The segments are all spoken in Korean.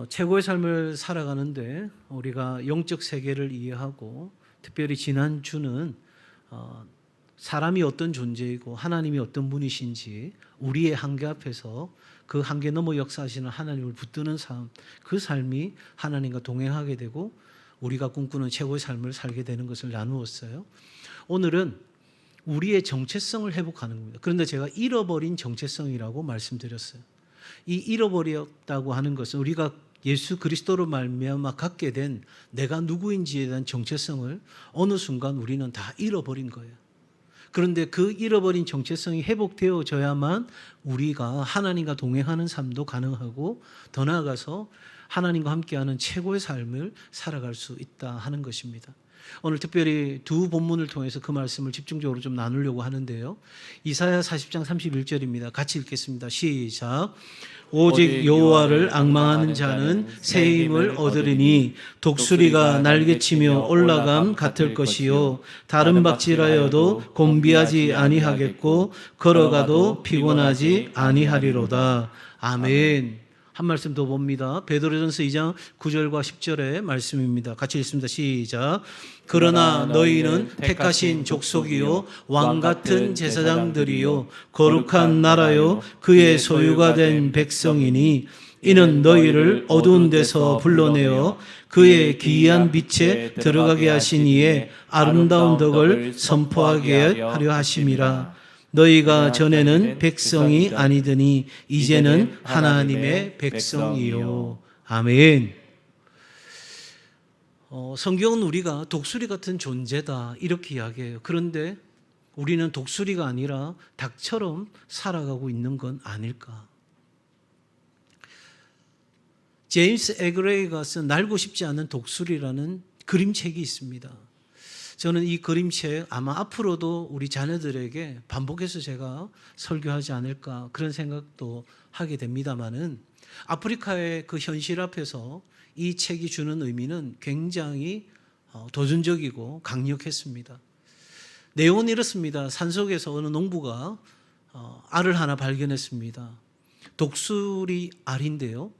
최고의 삶을 살아가는데 우리가 영적 세계를 이해하고 특별히 지난주는 사람이 어떤 존재이고 하나님이 어떤 분이신지 우리의 한계 앞에서 그 한계 넘어 역사하시는 하나님을 붙드는 삶, 그 삶이 하나님과 동행하게 되고 우리가 꿈꾸는 최고의 삶을 살게 되는 것을 나누었어요. 오늘은 우리의 정체성을 회복하는 겁니다. 그런데 제가 잃어버린 정체성이라고 말씀드렸어요. 이 잃어버렸다고 하는 것은 우리가 예수 그리스도로 말미암아 갖게 된 내가 누구인지에 대한 정체성을 어느 순간 우리는 다 잃어버린 거예요. 그런데 그 잃어버린 정체성이 회복되어져야만 우리가 하나님과 동행하는 삶도 가능하고 더 나아가서 하나님과 함께하는 최고의 삶을 살아갈 수 있다 하는 것입니다. 오늘 특별히 두 본문을 통해서 그 말씀을 집중적으로 좀 나누려고 하는데요. 이사야 40장 31절입니다. 같이 읽겠습니다. 시작. 오직 여호와를 앙망하는 자는 새 힘을 얻으리니 독수리가 날개치며 올라감 같을 것이요 다른 박질하여도 곤비하지 아니하겠고 걸어가도 피곤하지 아니하리로다. 아멘. 한 말씀 더 봅니다. 베드로전서 2장 9절과 10절의 말씀입니다. 같이 읽습니다. 시작. 그러나 너희는 택하신 족속이요 왕 같은 제사장들이요 거룩한 나라요 그의 소유가 된 백성이니 이는 너희를 어두운 데서 불러내어 그의 기이한 빛에 들어가게 하신 이의 아름다운 덕을 선포하게 하려 하심이라. 너희가 전에는 백성이 아니더니 이제는 하나님의 백성이요. 아멘. 성경은 우리가 독수리 같은 존재다 이렇게 이야기해요. 그런데 우리는 독수리가 아니라 닭처럼 살아가고 있는 건 아닐까? 제임스 에그레이가 쓴 날고 싶지 않은 독수리라는 그림책이 있습니다. 저는 이 그림책 아마 앞으로도 우리 자녀들에게 반복해서 제가 설교하지 않을까 그런 생각도 하게 됩니다만은 아프리카의 그 현실 앞에서 이 책이 주는 의미는 굉장히 도전적이고 강력했습니다. 내용은 이렇습니다. 산속에서 어느 농부가 알을 하나 발견했습니다. 독수리 알인데요.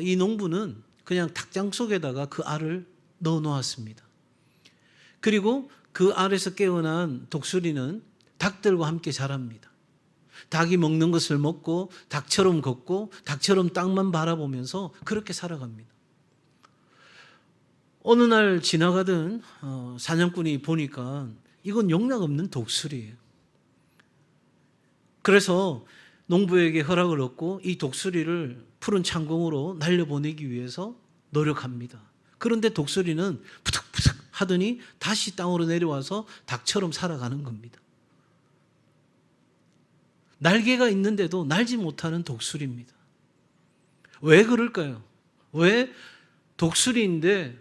이 농부는 그냥 닭장 속에다가 그 알을 넣어 놓았습니다. 그리고 그 알에서 깨어난 독수리는 닭들과 함께 자랍니다. 닭이 먹는 것을 먹고 닭처럼 걷고 닭처럼 땅만 바라보면서 그렇게 살아갑니다. 어느 날 지나가던 사냥꾼이 보니까 이건 용납 없는 독수리예요. 그래서 농부에게 허락을 얻고 이 독수리를 푸른 창공으로 날려보내기 위해서 노력합니다. 그런데 독수리는 푸득푸득 하더니 다시 땅으로 내려와서 닭처럼 살아가는 겁니다. 날개가 있는데도 날지 못하는 독수리입니다. 왜 그럴까요? 왜 독수리인데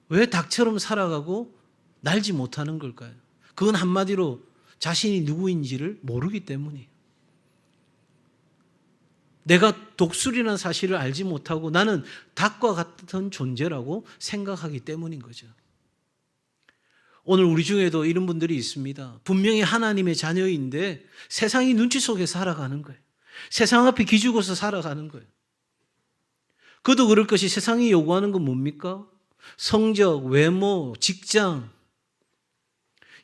왜 닭처럼 살아가고 날지 못하는 걸까요? 그건 한마디로 자신이 누구인지를 모르기 때문이에요. 내가 독수리라는 사실을 알지 못하고 나는 닭과 같은 존재라고 생각하기 때문인 거죠. 오늘 우리 중에도 이런 분들이 있습니다. 분명히 하나님의 자녀인데 세상이 눈치 속에 살아가는 거예요. 세상 앞에 기죽어서 살아가는 거예요. 그도 그럴 것이 세상이 요구하는 건 뭡니까? 성적, 외모, 직장,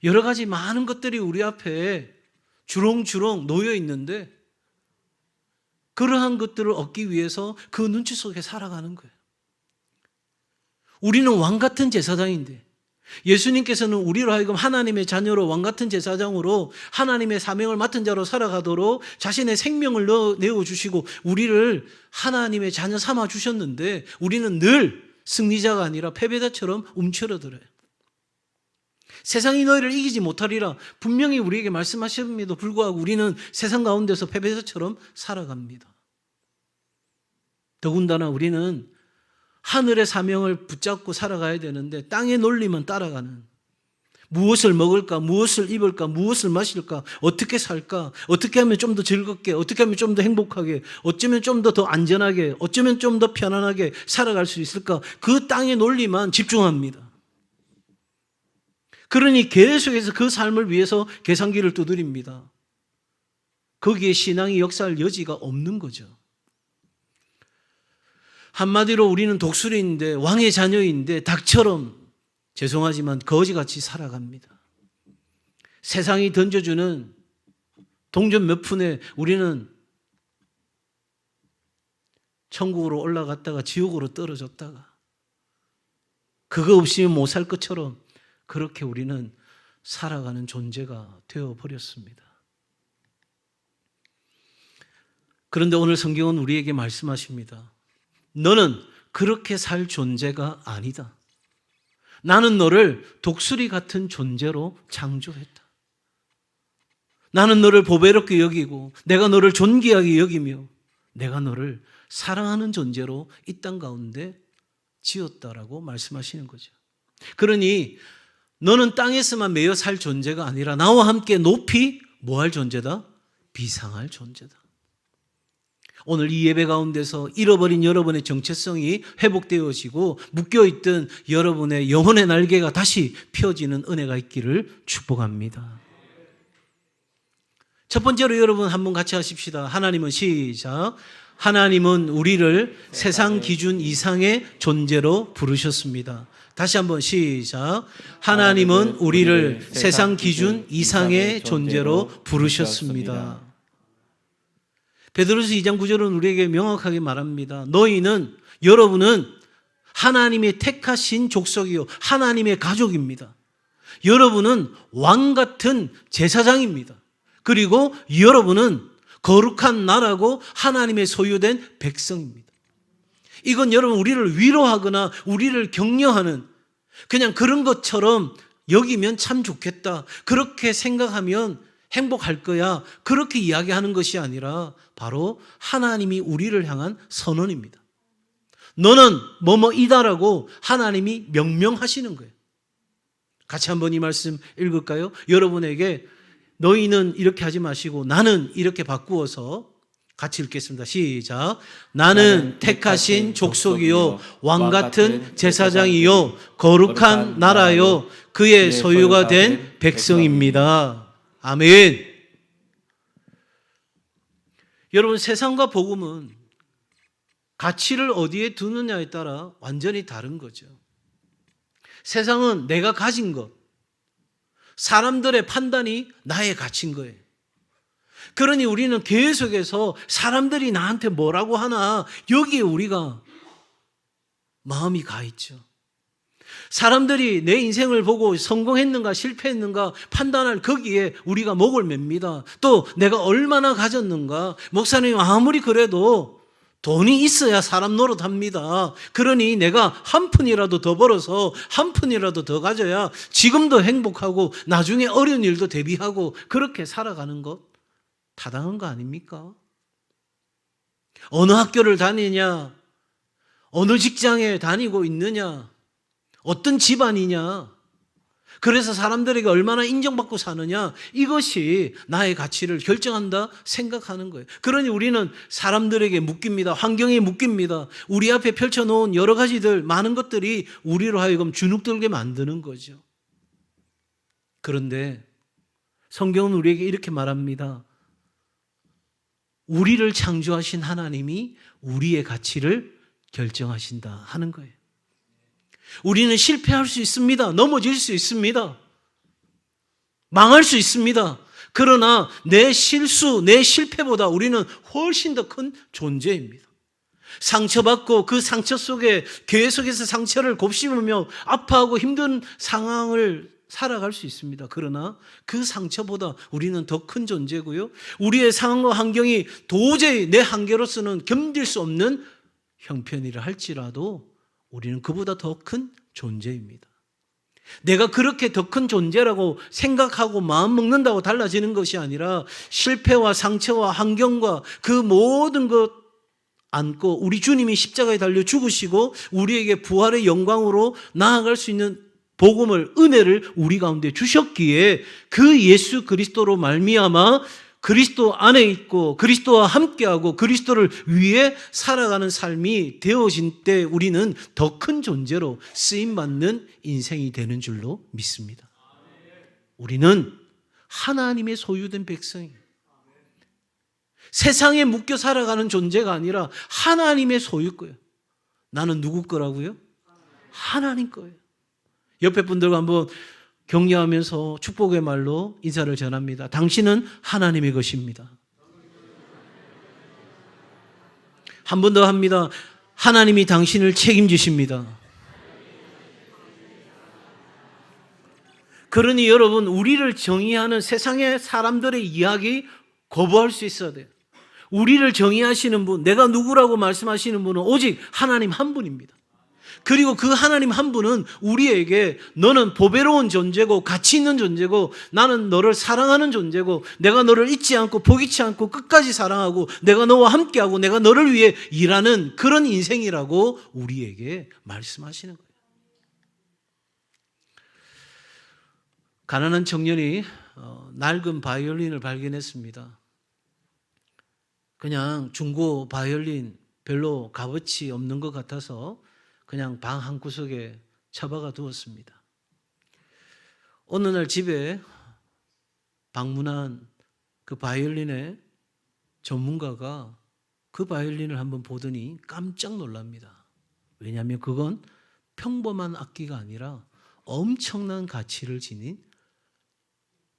여러 가지 많은 것들이 우리 앞에 주렁주렁 놓여 있는데 그러한 것들을 얻기 위해서 그 눈치 속에 살아가는 거예요. 우리는 왕 같은 제사장인데 예수님께서는 우리로 하여금 하나님의 자녀로 왕 같은 제사장으로 하나님의 사명을 맡은 자로 살아가도록 자신의 생명을 내어주시고 우리를 하나님의 자녀 삼아 주셨는데 우리는 늘 승리자가 아니라 패배자처럼 움츠러들어요. 세상이 너희를 이기지 못하리라 분명히 우리에게 말씀하심에도 불구하고 우리는 세상 가운데서 패배자처럼 살아갑니다. 더군다나 우리는 하늘의 사명을 붙잡고 살아가야 되는데 땅의 논리만 따라가는, 무엇을 먹을까, 무엇을 입을까, 무엇을 마실까, 어떻게 살까, 어떻게 하면 좀 더 즐겁게, 어떻게 하면 좀 더 행복하게, 어쩌면 좀 더 안전하게, 어쩌면 좀 더 편안하게 살아갈 수 있을까, 그 땅의 논리만 집중합니다. 그러니 계속해서 그 삶을 위해서 계산기를 두드립니다. 거기에 신앙이 역사할 여지가 없는 거죠. 한마디로 우리는 독수리인데, 왕의 자녀인데 닭처럼 죄송하지만 거지같이 살아갑니다. 세상이 던져주는 동전 몇 푼에 우리는 천국으로 올라갔다가 지옥으로 떨어졌다가 그거 없이는 못 살 것처럼 그렇게 우리는 살아가는 존재가 되어버렸습니다. 그런데 오늘 성경은 우리에게 말씀하십니다. 너는 그렇게 살 존재가 아니다. 나는 너를 독수리 같은 존재로 창조했다. 나는 너를 보배롭게 여기고 내가 너를 존귀하게 여기며 내가 너를 사랑하는 존재로 이 땅 가운데 지었다라고 말씀하시는 거죠. 그러니 너는 땅에서만 매여 살 존재가 아니라 나와 함께 높이 뭐할 존재다? 비상할 존재다. 오늘 이 예배 가운데서 잃어버린 여러분의 정체성이 회복되어지고 묶여있던 여러분의 영혼의 날개가 다시 펴지는 은혜가 있기를 축복합니다. 첫 번째로 여러분 한번 같이 하십시다. 하나님은 시작. 하나님은 우리를 세상 기준 이상의 존재로 부르셨습니다. 다시 한번 시작. 하나님은 우리를 세상 기준 이상의 존재로 부르셨습니다. 베드로서 2장 9절은 우리에게 명확하게 말합니다. 여러분은 하나님의 택하신 족속이요 하나님의 가족입니다. 여러분은 왕 같은 제사장입니다. 그리고 여러분은 거룩한 나라고 하나님의 소유된 백성입니다. 이건 여러분 우리를 위로하거나 우리를 격려하는 그냥 그런 것처럼 여기면 참 좋겠다, 그렇게 생각하면 행복할 거야, 그렇게 이야기하는 것이 아니라 바로 하나님이 우리를 향한 선언입니다. 너는 뭐뭐이다라고 하나님이 명명하시는 거예요. 같이 한번 이 말씀 읽을까요? 여러분에게 너희는 이렇게 하지 마시고 나는 이렇게 바꾸어서 같이 읽겠습니다. 시작. 나는 택하신 족속이요 왕같은 제사장이요 거룩한 나라요 그의 소유가 된 백성입니다. 아멘. 여러분, 세상과 복음은 가치를 어디에 두느냐에 따라 완전히 다른 거죠. 세상은 내가 가진 것, 사람들의 판단이 나의 가치인 거예요. 그러니 우리는 계속해서 사람들이 나한테 뭐라고 하나 여기에 우리가 마음이 가 있죠. 사람들이 내 인생을 보고 성공했는가 실패했는가 판단할 거기에 우리가 목을 맵니다. 또 내가 얼마나 가졌는가, 목사님 아무리 그래도 돈이 있어야 사람 노릇합니다. 그러니 내가 한 푼이라도 더 벌어서 한 푼이라도 더 가져야 지금도 행복하고 나중에 어려운 일도 대비하고 그렇게 살아가는 것 타당한 거 아닙니까? 어느 학교를 다니냐, 어느 직장에 다니고 있느냐, 어떤 집안이냐, 그래서 사람들에게 얼마나 인정받고 사느냐, 이것이 나의 가치를 결정한다 생각하는 거예요. 그러니 우리는 사람들에게 묶입니다. 환경에 묶입니다. 우리 앞에 펼쳐놓은 여러 가지들, 많은 것들이 우리로 하여금 주눅들게 만드는 거죠. 그런데 성경은 우리에게 이렇게 말합니다. 우리를 창조하신 하나님이 우리의 가치를 결정하신다 하는 거예요. 우리는 실패할 수 있습니다. 넘어질 수 있습니다. 망할 수 있습니다. 그러나 내 실수, 내 실패보다 우리는 훨씬 더 큰 존재입니다. 상처받고 그 상처 속에, 계속해서 상처를 곱씹으며 아파하고 힘든 상황을 살아갈 수 있습니다. 그러나 그 상처보다 우리는 더 큰 존재고요. 우리의 상황과 환경이 도저히 내 한계로서는 견딜 수 없는 형편이라 할지라도 우리는 그보다 더 큰 존재입니다. 내가 그렇게 더 큰 존재라고 생각하고 마음 먹는다고 달라지는 것이 아니라 실패와 상처와 환경과 그 모든 것 안고 우리 주님이 십자가에 달려 죽으시고 우리에게 부활의 영광으로 나아갈 수 있는 복음을, 은혜를 우리 가운데 주셨기에 그 예수 그리스도로 말미암아 그리스도 안에 있고 그리스도와 함께하고 그리스도를 위해 살아가는 삶이 되어진 때 우리는 더 큰 존재로 쓰임받는 인생이 되는 줄로 믿습니다. 우리는 하나님의 소유된 백성이에요. 세상에 묶여 살아가는 존재가 아니라 하나님의 소유거예요. 나는 누구 거라고요? 하나님 거예요. 옆에 분들과 한번 격려하면서 축복의 말로 인사를 전합니다. 당신은 하나님의 것입니다. 한 번 더 합니다. 하나님이 당신을 책임지십니다. 그러니 여러분, 우리를 정의하는 세상의 사람들의 이야기 거부할 수 있어야 돼요. 우리를 정의하시는 분, 내가 누구라고 말씀하시는 분은 오직 하나님 한 분입니다. 그리고 그 하나님 한 분은 우리에게 너는 보배로운 존재고 가치 있는 존재고 나는 너를 사랑하는 존재고 내가 너를 잊지 않고 포기치 않고 끝까지 사랑하고 내가 너와 함께하고 내가 너를 위해 일하는 그런 인생이라고 우리에게 말씀하시는 거예요. 가난한 청년이 낡은 바이올린을 발견했습니다. 그냥 중고 바이올린 별로 값어치 없는 것 같아서 그냥 방 한 구석에 처박아 두었습니다. 어느 날 집에 방문한 그 바이올린의 전문가가 그 바이올린을 한번 보더니 깜짝 놀랍니다. 왜냐하면 그건 평범한 악기가 아니라 엄청난 가치를 지닌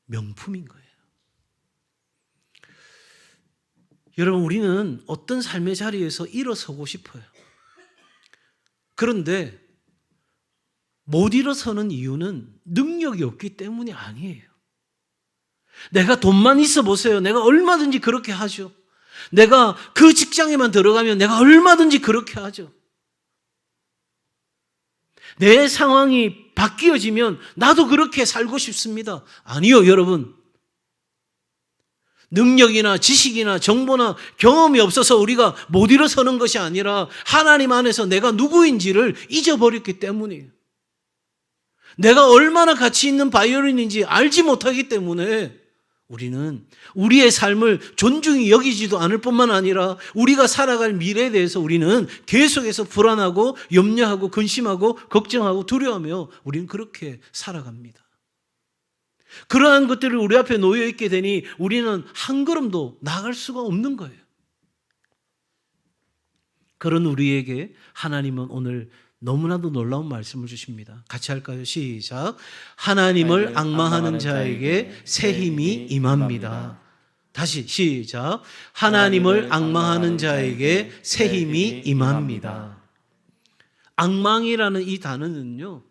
명품인 거예요. 여러분, 우리는 어떤 삶의 자리에서 일어서고 싶어요. 그런데 못 일어서는 이유는 능력이 없기 때문이 아니에요. 내가 돈만 있어 보세요. 내가 얼마든지 그렇게 하죠. 내가 그 직장에만 들어가면 내가 얼마든지 그렇게 하죠. 내 상황이 바뀌어지면 나도 그렇게 살고 싶습니다. 아니요, 여러분. 능력이나 지식이나 정보나 경험이 없어서 우리가 못 일어서는 것이 아니라 하나님 안에서 내가 누구인지를 잊어버렸기 때문이에요. 내가 얼마나 가치 있는 바이올린인지 알지 못하기 때문에 우리는 우리의 삶을 존중히 여기지도 않을 뿐만 아니라 우리가 살아갈 미래에 대해서 우리는 계속해서 불안하고 염려하고 근심하고 걱정하고 두려워하며 우리는 그렇게 살아갑니다. 그러한 것들을 우리 앞에 놓여 있게 되니 우리는 한 걸음도 나아갈 수가 없는 거예요. 그런 우리에게 하나님은 오늘 너무나도 놀라운 말씀을 주십니다. 같이 할까요? 시작. 하나님을 앙망하는 자에게 새 힘이 임합니다. 다시 시작. 하나님을 앙망하는 자에게 새 힘이 임합니다. 앙망이라는 이 단어는요,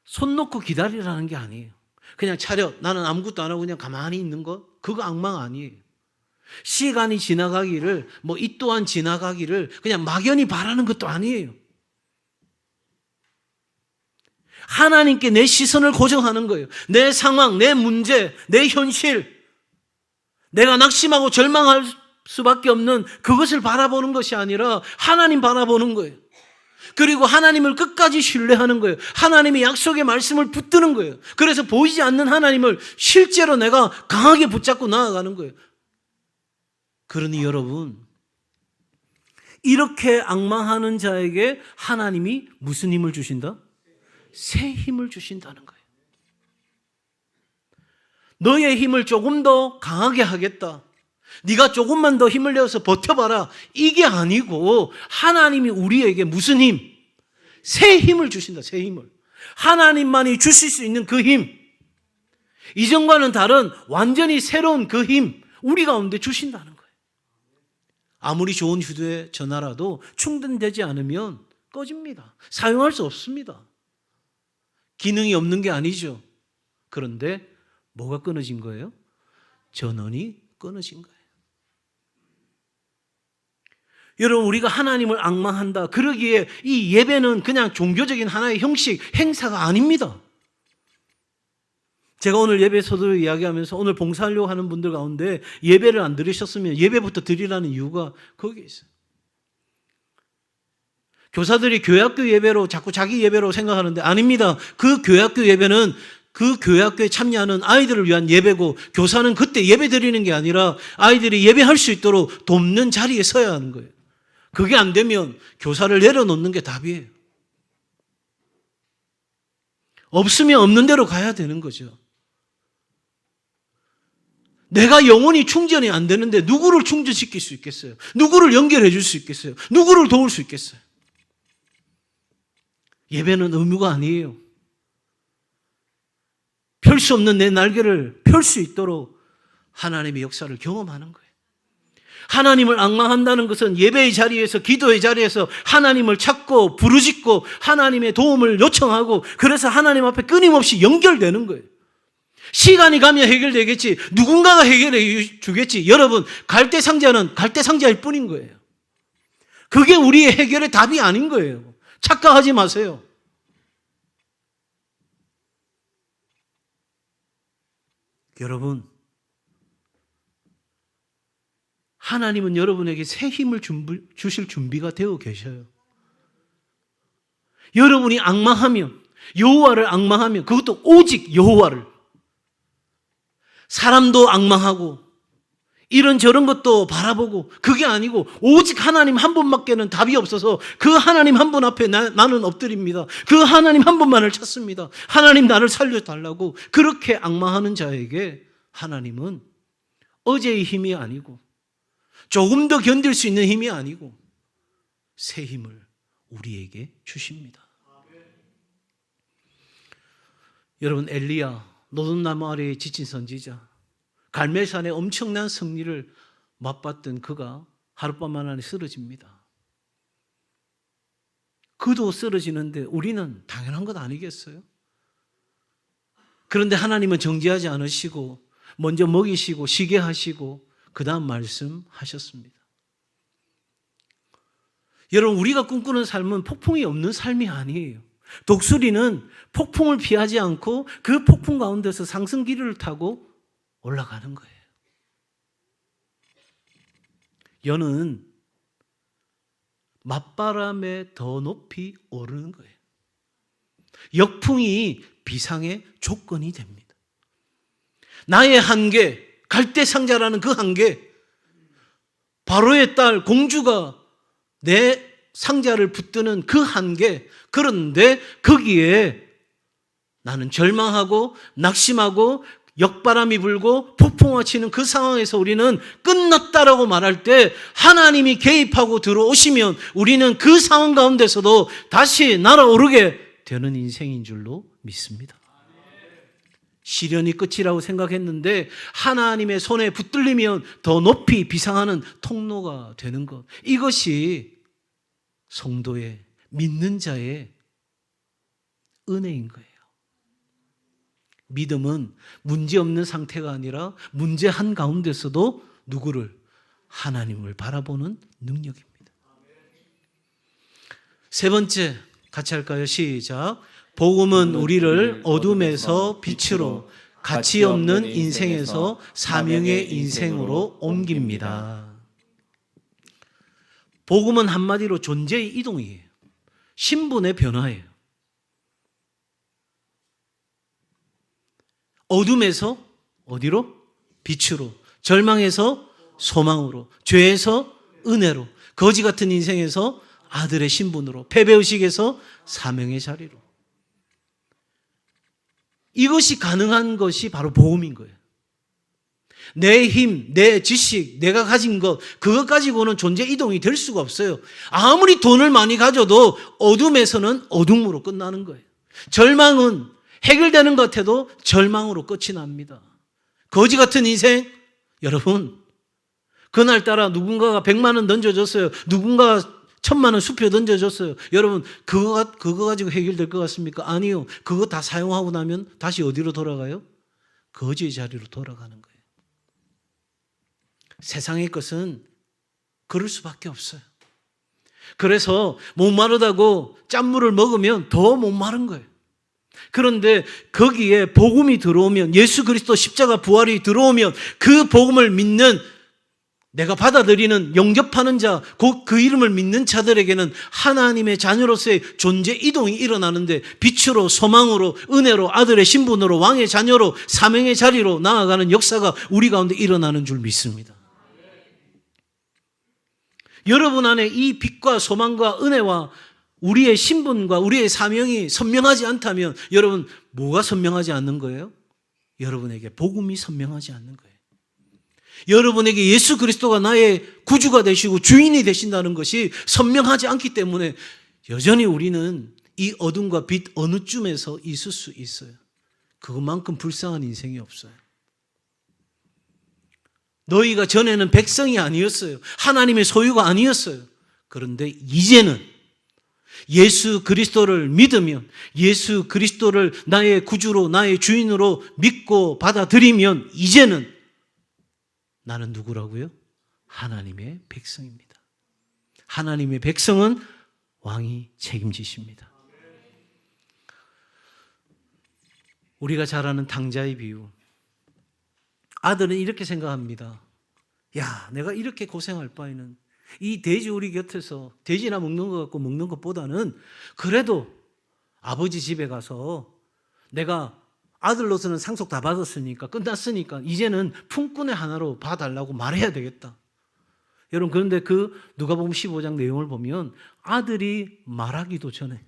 손 놓고 기다리라는 게 아니에요. 그냥 차려, 나는 아무것도 안 하고 그냥 가만히 있는 것, 그거 앙망 아니에요. 시간이 지나가기를, 이 또한 지나가기를 그냥 막연히 바라는 것도 아니에요. 하나님께 내 시선을 고정하는 거예요. 내 상황, 내 문제, 내 현실, 내가 낙심하고 절망할 수밖에 없는 그것을 바라보는 것이 아니라 하나님 바라보는 거예요. 그리고 하나님을 끝까지 신뢰하는 거예요. 하나님의 약속의 말씀을 붙드는 거예요. 그래서 보이지 않는 하나님을 실제로 내가 강하게 붙잡고 나아가는 거예요. 그러니 여러분, 이렇게 앙망하는 자에게 하나님이 무슨 힘을 주신다? 새 힘을 주신다는 거예요. 너의 힘을 조금 더 강하게 하겠다. 네가 조금만 더 힘을 내어서 버텨봐라. 이게 아니고 하나님이 우리에게 무슨 힘? 새 힘을 주신다. 새 힘을. 하나님만이 주실 수 있는 그 힘. 이전과는 다른 완전히 새로운 그 힘. 우리 가운데 주신다는 거예요. 아무리 좋은 휴대전화라도 충전되지 않으면 꺼집니다. 사용할 수 없습니다. 기능이 없는 게 아니죠. 그런데 뭐가 끊어진 거예요? 전원이 끊어진 거예요. 여러분, 우리가 하나님을 앙망한다. 그러기에 이 예배는 그냥 종교적인 하나의 형식, 행사가 아닙니다. 제가 오늘 예배 서두를 이야기하면서 오늘 봉사하려고 하는 분들 가운데 예배를 안 드리셨으면 예배부터 드리라는 이유가 거기에 있어요. 교사들이 교회학교 예배로 자꾸 자기 예배로 생각하는데 아닙니다. 그 교회학교 예배는 그 교회학교에 참여하는 아이들을 위한 예배고 교사는 그때 예배 드리는 게 아니라 아이들이 예배할 수 있도록 돕는 자리에 서야 하는 거예요. 그게 안 되면 교사를 내려놓는 게 답이에요. 없으면 없는 대로 가야 되는 거죠. 내가 영혼이 충전이 안 되는데 누구를 충전시킬 수 있겠어요? 누구를 연결해 줄 수 있겠어요? 누구를 도울 수 있겠어요? 예배는 의무가 아니에요. 펼 수 없는 내 날개를 펼 수 있도록 하나님의 역사를 경험하는 거예요. 하나님을 앙망한다는 것은 예배의 자리에서, 기도의 자리에서 하나님을 찾고 부르짖고 하나님의 도움을 요청하고, 그래서 하나님 앞에 끊임없이 연결되는 거예요. 시간이 가면 해결되겠지, 누군가가 해결해 주겠지. 여러분, 갈대상자는 갈대상자일 뿐인 거예요. 그게 우리의 해결의 답이 아닌 거예요. 착각하지 마세요. 여러분, 하나님은 여러분에게 새 힘을 주실 준비가 되어 계셔요. 여러분이 앙망하면, 여호와를 앙망하면, 그것도 오직 여호와를, 사람도 앙망하고 이런저런 것도 바라보고, 그게 아니고 오직 하나님 한 분밖에는 답이 없어서 그 하나님 한 분 앞에 나는 엎드립니다. 그 하나님 한 분만을 찾습니다. 하나님 나를 살려달라고 그렇게 앙망하는 자에게 하나님은 어제의 힘이 아니고, 조금 더 견딜 수 있는 힘이 아니고 새 힘을 우리에게 주십니다. 여러분, 엘리야, 노동나무 아래에 지친 선지자, 갈멜산의 엄청난 승리를 맛봤던 그가 하룻밤 만에 쓰러집니다. 그도 쓰러지는데 우리는 당연한 것 아니겠어요? 그런데 하나님은 정지하지 않으시고 먼저 먹이시고 쉬게 하시고 그 다음 말씀하셨습니다. 여러분, 우리가 꿈꾸는 삶은 폭풍이 없는 삶이 아니에요. 독수리는 폭풍을 피하지 않고 그 폭풍 가운데서 상승기류를 타고 올라가는 거예요. 여는 맞바람에 더 높이 오르는 거예요. 역풍이 비상의 조건이 됩니다. 나의 한계, 갈대상자라는 그 한계, 바로의 딸 공주가 내 상자를 붙드는 그 한계, 그런데 거기에 나는 절망하고 낙심하고 역바람이 불고 폭풍과 치는 그 상황에서 우리는 끝났다라고 말할 때 하나님이 개입하고 들어오시면 우리는 그 상황 가운데서도 다시 날아오르게 되는 인생인 줄로 믿습니다. 시련이 끝이라고 생각했는데 하나님의 손에 붙들리면 더 높이 비상하는 통로가 되는 것, 이것이 성도의, 믿는 자의 은혜인 거예요. 믿음은 문제없는 상태가 아니라 문제 한가운데서도 누구를? 하나님을 바라보는 능력입니다. 세 번째, 같이 할까요? 시작. 복음은 우리를 어둠에서 빛으로, 가치 없는 인생에서 사명의 인생으로 옮깁니다. 복음은 한마디로 존재의 이동이에요. 신분의 변화예요. 어둠에서 어디로? 빛으로. 절망에서 소망으로. 죄에서 은혜로. 거지 같은 인생에서 아들의 신분으로. 패배의식에서 사명의 자리로. 이것이 가능한 것이 바로 복음인 거예요. 내 힘, 내 지식, 내가 가진 것, 그것 가지고는 존재 이동이 될 수가 없어요. 아무리 돈을 많이 가져도 어둠에서는 어둠으로 끝나는 거예요. 절망은 해결되는 것 같아도 절망으로 끝이 납니다. 거지 같은 인생, 여러분, 그날따라 누군가가 100만 원 던져줬어요. 누군가가 1000만 원 수표 던져줬어요. 여러분, 그거 가지고 해결될 것 같습니까? 아니요. 그거 다 사용하고 나면 다시 어디로 돌아가요? 거지의 자리로 돌아가는 거예요. 세상의 것은 그럴 수밖에 없어요. 그래서 목마르다고 짠물을 먹으면 더 목마른 거예요. 그런데 거기에 복음이 들어오면, 예수 그리스도 십자가 부활이 들어오면 그 복음을 믿는, 내가 받아들이는, 영접하는 자, 곧 그 이름을 믿는 자들에게는 하나님의 자녀로서의 존재 이동이 일어나는데 빛으로, 소망으로, 은혜로, 아들의 신분으로, 왕의 자녀로, 사명의 자리로 나아가는 역사가 우리 가운데 일어나는 줄 믿습니다. 여러분 안에 이 빛과 소망과 은혜와 우리의 신분과 우리의 사명이 선명하지 않다면 여러분, 뭐가 선명하지 않는 거예요? 여러분에게 복음이 선명하지 않는 거예요. 여러분에게 예수 그리스도가 나의 구주가 되시고 주인이 되신다는 것이 선명하지 않기 때문에 여전히 우리는 이 어둠과 빛 어느 쯤에서 있을 수 있어요. 그것만큼 불쌍한 인생이 없어요. 너희가 전에는 백성이 아니었어요. 하나님의 소유가 아니었어요. 그런데 이제는 예수 그리스도를 믿으면, 예수 그리스도를 나의 구주로 나의 주인으로 믿고 받아들이면 이제는 나는 누구라고요? 하나님의 백성입니다. 하나님의 백성은 왕이 책임지십니다. 우리가 잘 아는 당자의 비유. 아들은 이렇게 생각합니다. 야, 내가 이렇게 고생할 바에는 이 돼지 우리 곁에서 돼지나 먹는 것 같고 먹는 것보다는 그래도 아버지 집에 가서 내가 아들로서는 상속 다 받았으니까 끝났으니까 이제는 품꾼의 하나로 봐달라고 말해야 되겠다. 여러분, 그런데 그 누가복음 15장 내용을 보면 아들이 말하기도 전에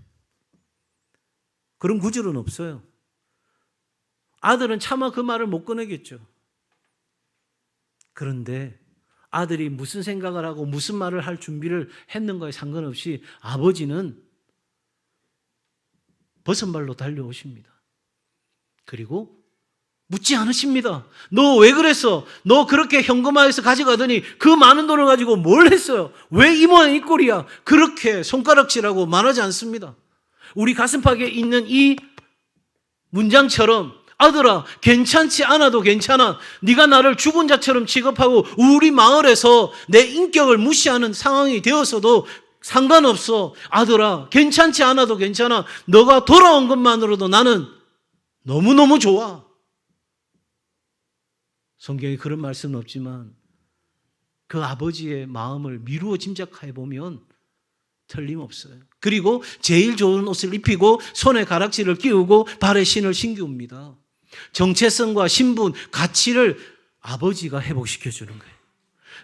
그런 구절은 없어요. 아들은 차마 그 말을 못 꺼내겠죠. 그런데 아들이 무슨 생각을 하고 무슨 말을 할 준비를 했는가에 상관없이 아버지는 버선발로 달려오십니다. 그리고 묻지 않으십니다. 너 왜 그랬어? 너 그렇게 현금화해서 가져가더니 그 많은 돈을 가지고 뭘 했어요? 왜 이 모양 이 꼴이야? 그렇게 손가락질하고 말하지 않습니다. 우리 가슴팍에 있는 이 문장처럼 아들아, 괜찮지 않아도 괜찮아. 네가 나를 죽은 자처럼 취급하고 우리 마을에서 내 인격을 무시하는 상황이 되어서도 상관없어. 아들아, 괜찮지 않아도 괜찮아. 너가 돌아온 것만으로도 나는 너무너무 좋아. 성경에 그런 말씀은 없지만 그 아버지의 마음을 미루어 짐작해 보면 틀림없어요. 그리고 제일 좋은 옷을 입히고 손에 가락지를 끼우고 발에 신을 신기웁니다. 정체성과 신분, 가치를 아버지가 회복시켜주는 거예요.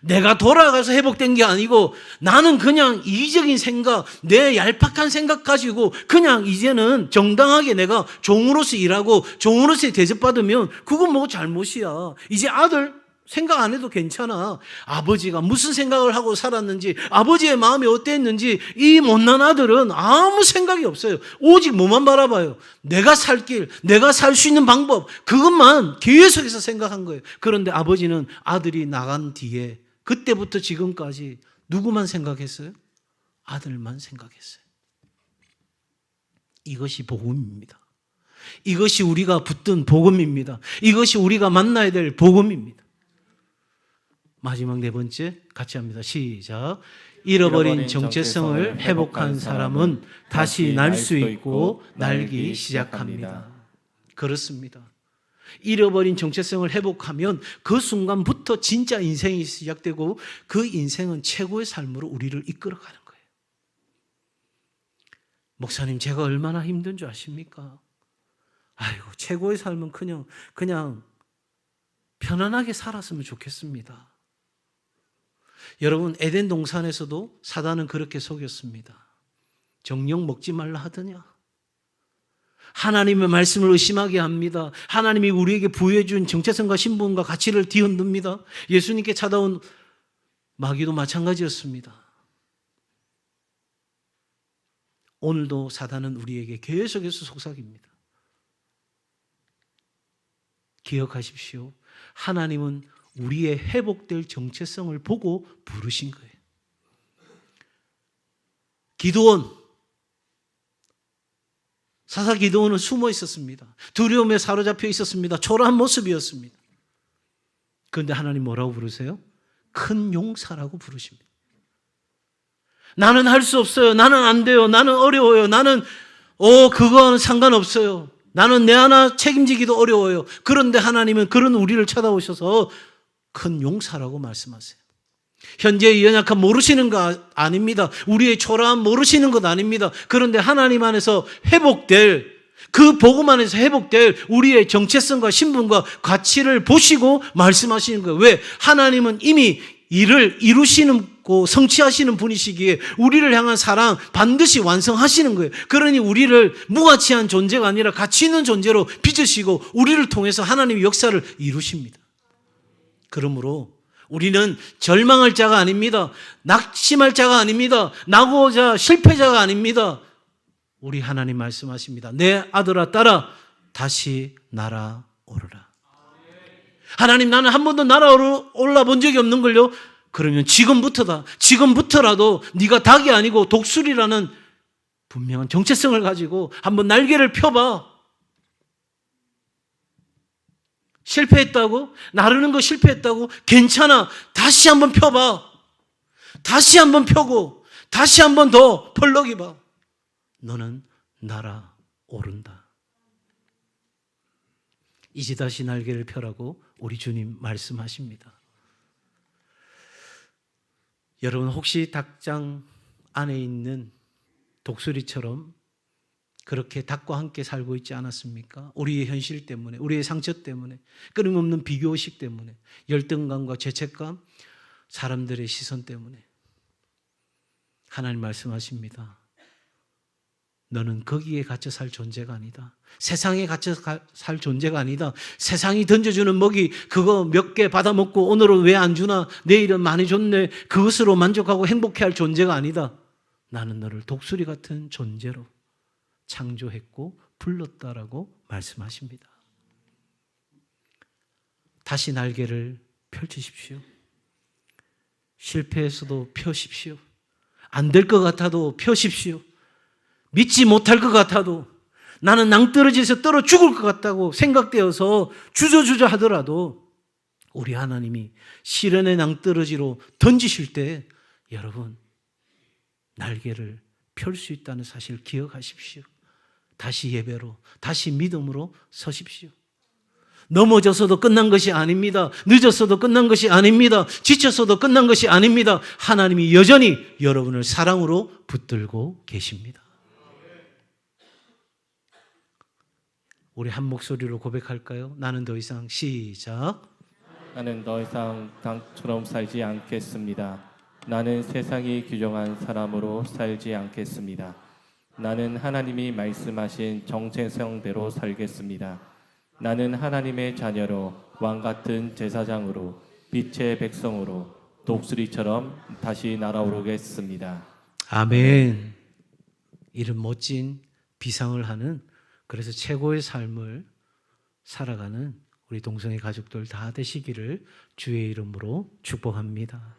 내가 돌아가서 회복된 게 아니고 나는 그냥 이기적인 생각, 내 얄팍한 생각 가지고 그냥 이제는 정당하게 내가 종으로서 일하고 종으로서 대접받으면 그건 뭐 잘못이야. 이제 아들 생각 안 해도 괜찮아. 아버지가 무슨 생각을 하고 살았는지, 아버지의 마음이 어땠는지 이 못난 아들은 아무 생각이 없어요. 오직 뭐만 바라봐요. 내가 살 길, 내가 살 수 있는 방법, 그것만 계속해서 생각한 거예요. 그런데 아버지는 아들이 나간 뒤에 그때부터 지금까지 누구만 생각했어요? 아들만 생각했어요. 이것이 복음입니다. 이것이 우리가 붙든 복음입니다. 이것이 우리가 만나야 될 복음입니다. 마지막 네 번째 같이 합니다. 시작. 잃어버린 정체성을 회복한 사람은 다시 날 수 있고 날기 시작합니다. 그렇습니다. 잃어버린 정체성을 회복하면 그 순간부터 진짜 인생이 시작되고 그 인생은 최고의 삶으로 우리를 이끌어가는 거예요. 목사님, 제가 얼마나 힘든 줄 아십니까? 아이고, 최고의 삶은 그냥 편안하게 살았으면 좋겠습니다. 여러분, 에덴 동산에서도 사단은 그렇게 속였습니다. 정녕 먹지 말라 하더냐? 하나님의 말씀을 의심하게 합니다. 하나님이 우리에게 부여해 준 정체성과 신분과 가치를 뒤흔듭니다. 예수님께 찾아온 마귀도 마찬가지였습니다. 오늘도 사단은 우리에게 계속해서 속삭입니다. 기억하십시오. 하나님은 우리의 회복될 정체성을 보고 부르신 거예요. 기드온, 사사 기드온은 숨어 있었습니다. 두려움에 사로잡혀 있었습니다. 초라한 모습이었습니다. 그런데 하나님 뭐라고 부르세요? 큰 용사라고 부르십니다. 나는 할 수 없어요. 나는 안 돼요. 나는 어려워요. 나는 그거는 상관없어요. 나는 내 하나 책임지기도 어려워요. 그런데 하나님은 그런 우리를 찾아오셔서 큰 용사라고 말씀하세요. 현재의 연약함 모르시는 거 아닙니다. 우리의 초라함 모르시는 것 아닙니다. 그런데 하나님 안에서 회복될, 그 복음 안에서 회복될 우리의 정체성과 신분과 가치를 보시고 말씀하시는 거예요. 왜? 하나님은 이미 일을 이루시는 고 성취하시는 분이시기에 우리를 향한 사랑 반드시 완성하시는 거예요. 그러니 우리를 무가치한 존재가 아니라 가치 있는 존재로 빚으시고 우리를 통해서 하나님의 역사를 이루십니다. 그러므로 우리는 절망할 자가 아닙니다. 낙심할 자가 아닙니다. 낙오자, 실패자가 아닙니다. 우리 하나님 말씀하십니다. 내 아들아 딸아 다시 날아오르라. 하나님, 나는 한 번도 날아올라 본 적이 없는 걸요. 그러면 지금부터다. 지금부터라도 네가 닭이 아니고 독수리라는 분명한 정체성을 가지고 한번 날개를 펴봐. 실패했다고? 나르는 거 실패했다고? 괜찮아. 다시 한번 펴봐. 다시 한번 펴고 다시 한번 더 펄럭이봐. 너는 날아오른다. 이제 다시 날개를 펴라고 우리 주님 말씀하십니다. 여러분, 혹시 닭장 안에 있는 독수리처럼 그렇게 닭과 함께 살고 있지 않았습니까? 우리의 현실 때문에, 우리의 상처 때문에, 끊임없는 비교의식 때문에, 열등감과 죄책감, 사람들의 시선 때문에. 하나님 말씀하십니다. 너는 거기에 갇혀 살 존재가 아니다. 세상에 갇혀 살 존재가 아니다. 세상이 던져주는 먹이 그거 몇 개 받아먹고 오늘은 왜 안 주나, 내일은 많이 줬네, 그것으로 만족하고 행복해할 존재가 아니다. 나는 너를 독수리 같은 존재로 창조했고 불렀다라고 말씀하십니다. 다시 날개를 펼치십시오. 실패해서도 펴십시오. 안 될 것 같아도 펴십시오. 믿지 못할 것 같아도, 나는 낭떠러지에서 떨어 죽을 것 같다고 생각되어서 주저주저 하더라도 우리 하나님이 시련의 낭떠러지로 던지실 때 여러분 날개를 펼 수 있다는 사실을 기억하십시오. 다시 예배로, 다시 믿음으로 서십시오. 넘어져서도 끝난 것이 아닙니다. 늦었어도 끝난 것이 아닙니다. 지쳤어도 끝난 것이 아닙니다. 하나님이 여전히 여러분을 사랑으로 붙들고 계십니다. 우리 한 목소리로 고백할까요? 나는 더 이상, 시작. 나는 더 이상 당처럼 살지 않겠습니다. 나는 세상이 규정한 사람으로 살지 않겠습니다. 나는 하나님이 말씀하신 정체성대로 살겠습니다. 나는 하나님의 자녀로, 왕같은 제사장으로, 빛의 백성으로 독수리처럼 다시 날아오르겠습니다. 아멘. 이런 멋진 비상을 하는, 그래서 최고의 삶을 살아가는 우리 동성애 가족들 다 되시기를 주의 이름으로 축복합니다.